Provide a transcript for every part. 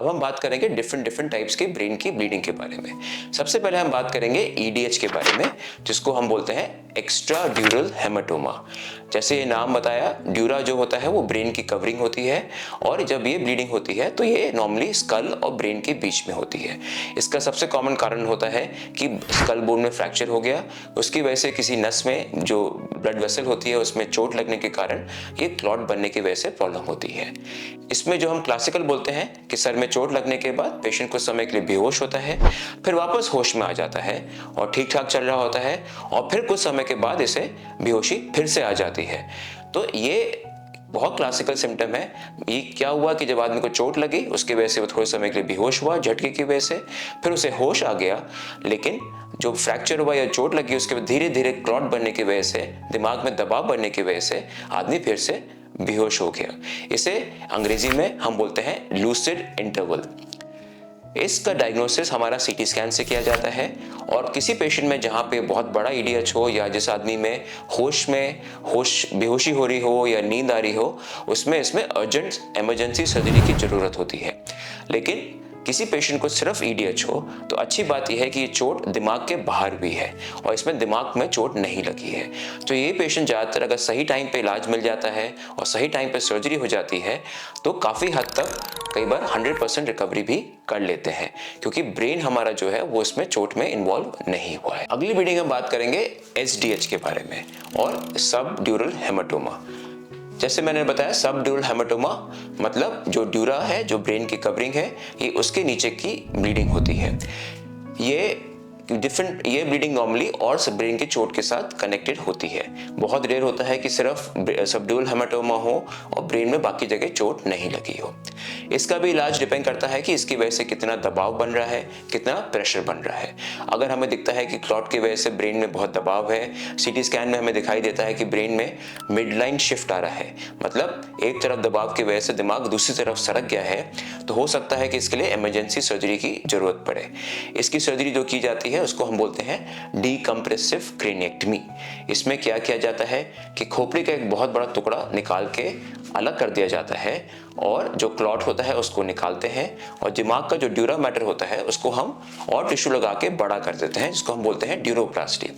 अब हम बात करेंगे डिफरेंट डिफरेंट टाइप्स के ब्रेन की ब्लीडिंग के बारे में। सबसे पहले हम बात करेंगे ईडीएच के बारे में, जिसको हम बोलते हैं एक्स्ट्रा ड्यूरल हेमाटोमा। जैसे ये नाम बताया, ड्यूरा जो होता है वो ब्रेन की कवरिंग होती है, और जब ये ब्लीडिंग होती है तो ये नॉर्मली स्कल और ब्रेन के बीच में होती है। इसका सबसे कॉमन कारण होता है कि स्कल बोन में फ्रैक्चर हो गया, उसकी वजह से किसी नस में जो ब्लड वेसल होती है उसमें चोट लगने के कारण ये क्लॉट बनने की वजह से प्रॉब्लम होती है। इसमें जो हम क्लासिकल बोलते हैं कि सर में चोट लगने के बाद पेशेंट कुछ समय के लिए बेहोश होता है, फिर वापस होश में आ जाता है और ठीक ठाक चल रहा होता है, और फिर कुछ समय के बाद इसे बेहोशी फिर से आ जाती है। तो ये बहुत क्लासिकल सिम्टम है। ये क्या हुआ कि जब आदमी को चोट लगी, उसकी वजह से वो थोड़े समय के लिए बेहोश हुआ झटके की वजह से, फिर उसे होश आ गया, लेकिन जो फ्रैक्चर हुआ या चोट लगी उसके बाद धीरे धीरे क्लॉट बनने की वजह से, दिमाग में दबाव बढ़ने की वजह से आदमी फिर से बेहोश हो गया। इसे अंग्रेजी में हम बोलते हैं लूसिड इंटरवल। इसका डायग्नोसिस हमारा सीटी स्कैन से किया जाता है, और किसी पेशेंट में जहाँ पे बहुत बड़ा ईडीएच हो या जिस आदमी में बेहोशी हो रही हो या नींद आ रही हो, उसमें इसमें अर्जेंट इमरजेंसी सर्जरी की ज़रूरत होती है। लेकिन किसी पेशेंट को सिर्फ ईडीएच हो तो अच्छी बात यह है कि ये चोट दिमाग के बाहर भी है और इसमें दिमाग में चोट नहीं लगी है। तो ये पेशेंट ज़्यादातर अगर सही टाइम पे इलाज मिल जाता है और सही टाइम पे सर्जरी हो जाती है तो काफ़ी हद तक, कई बार 100% रिकवरी भी कर लेते हैं, क्योंकि ब्रेन हमारा जो है वो इसमें चोट में इन्वॉल्व नहीं हुआ है। अगली वीडियो में हम बात करेंगे एसडीएच के बारे में और सब ड्यूरल हेमाटोमा। जैसे मैंने बताया, सब ड्यूरल हेमाटोमा मतलब जो ड्यूरा है, जो ब्रेन की कवरिंग है, ये उसके नीचे की ब्लीडिंग होती है। ये ब्लीडिंग नॉर्मली और सब ब्रेन की चोट के साथ कनेक्टेड होती है। बहुत रेयर होता है कि सिर्फ सबड्यूरल हेमाटोमा हो और ब्रेन में बाकी जगह चोट नहीं लगी हो। इसका भी इलाज डिपेंड करता है कि इसकी वजह से कितना दबाव बन रहा है, कितना प्रेशर बन रहा है। अगर हमें दिखता है कि क्लॉट की वजह से ब्रेन में बहुत दबाव है, सीटी स्कैन में हमें दिखाई देता है कि ब्रेन में मिड लाइन शिफ्ट आ रहा है, मतलब एक तरफ दबाव की वजह से दिमाग दूसरी तरफ सरक गया है, तो हो सकता है कि इसके लिए इमरजेंसी सर्जरी की जरूरत पड़े। इसकी सर्जरी जो की जाती है उसको हम बोलते हैं डीकम्प्रेसिव क्रेनिएक्टमी। इसमें क्या किया जाता है कि खोपड़ी का एक बहुत बड़ा टुकड़ा निकाल के अलग कर दिया जाता है, और जो क्लॉट होता है उसको निकालते हैं, और दिमाग का जो ड्यूरा मैटर होता है उसको हम और टिश्यू लगा के बड़ा कर देते हैं, जिसको हम बोलते हैं ड्यूरोप्लास्टी।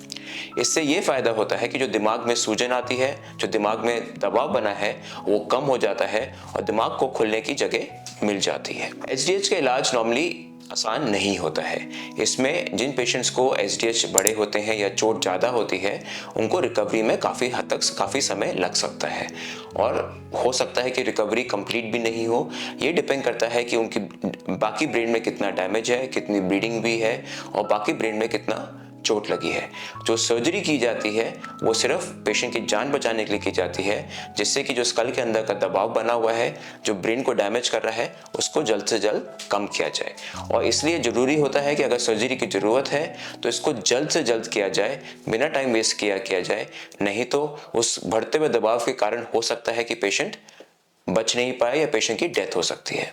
इससे ये फायदा होता है कि जो दिमाग में सूजन आती है, जो दिमाग में दबाव बना है, वो कम हो जाता है और दिमाग को खुलने की जगह मिल जाती है। एसडीएच का इलाज नॉर्मली आसान नहीं होता है। इसमें जिन पेशेंट्स को एसडीएच बड़े होते हैं या चोट ज़्यादा होती है, उनको रिकवरी में काफ़ी हद तक काफ़ी समय लग सकता है, और हो सकता है कि रिकवरी कंप्लीट भी नहीं हो। ये डिपेंड करता है कि उनकी बाकी ब्रेन में कितना डैमेज है, कितनी ब्लीडिंग भी है, और बाकी ब्रेन में कितना चोट लगी है। जो सर्जरी की जाती है वो सिर्फ पेशेंट की जान बचाने के लिए की जाती है, जिससे कि जो स्कल के अंदर का दबाव बना हुआ है, जो ब्रेन को डैमेज कर रहा है, उसको जल्द से जल्द कम किया जाए। और इसलिए ज़रूरी होता है कि अगर सर्जरी की ज़रूरत है तो इसको जल्द से जल्द किया जाए, बिना टाइम वेस्ट किया जाए। नहीं तो उस बढ़ते हुए दबाव के कारण हो सकता है कि पेशेंट बच नहीं पाए या पेशेंट की डेथ हो सकती है।